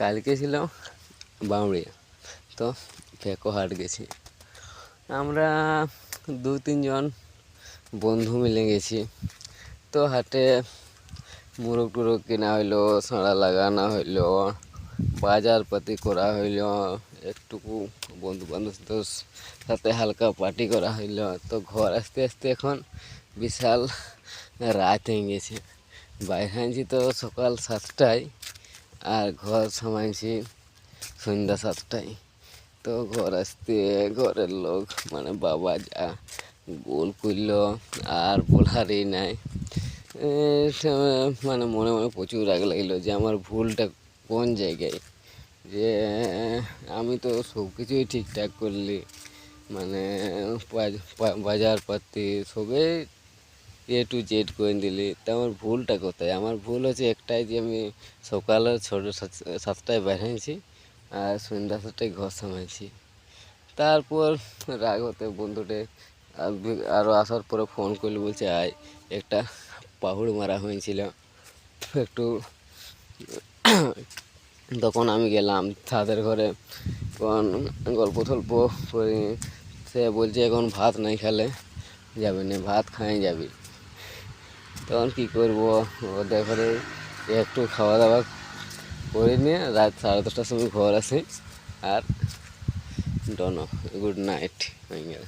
কালকে ছিলাম বামড়িয়া, তো ফেকো হাট গেছি। আমরা 2-3 জন বন্ধু মিলে গেছি। তো হাটে মুরগ টুরগ কেনা হইলো, সাঁড়া লাগানো হইলো, বাজারপাতি করা হইলো, একটুকু বন্ধু বান্ধবদের সাথে হালকা পার্টি করা হইলো। তো ঘর আসতে আসতে এখন বিশাল রাত হয়ে গেছে। বাইরে আনছি তো সকাল 7টায়, আর ঘর সামাইছি সন্ধ্যা 7টায়। তো ঘর আসতে ঘরের লোক মানে বাবা যা গোল করল আর বলারই নাই। মানে মনে মনে প্রচুর রাগ লাগলো যে আমার ভুলটা কোন জায়গায়, যে আমি তো সব কিছুই ঠিকঠাক করলি, মানে বাজারপাতি সবে A to Z করে দিলি, তা আমার ভুলটা কোথায়? আমার ভুল হচ্ছে একটাই, যে আমি সকালে 7টায় বেরিয়েছি আর সন্ধ্যা 7টায় ঘর সামাইছি। তারপর রাগ হতে বন্ধুটে আরও আসার পরে ফোন করলে বলছে আয় একটা পাহুড় মারা হয়েছিল একটু। তখন আমি গেলাম তাদের ঘরে, কোন গল্প টল্প করে। সে বলছে এখন ভাত নাই খেলে যাবে না, ভাত খাই যাবি। তখন কী করবো, ওদের ঘরে একটু খাওয়া দাওয়া করে নিয়ে রাত 10:30টার সময় ঘর আসি। আর ডনো গুড নাইট হয়ে গেল।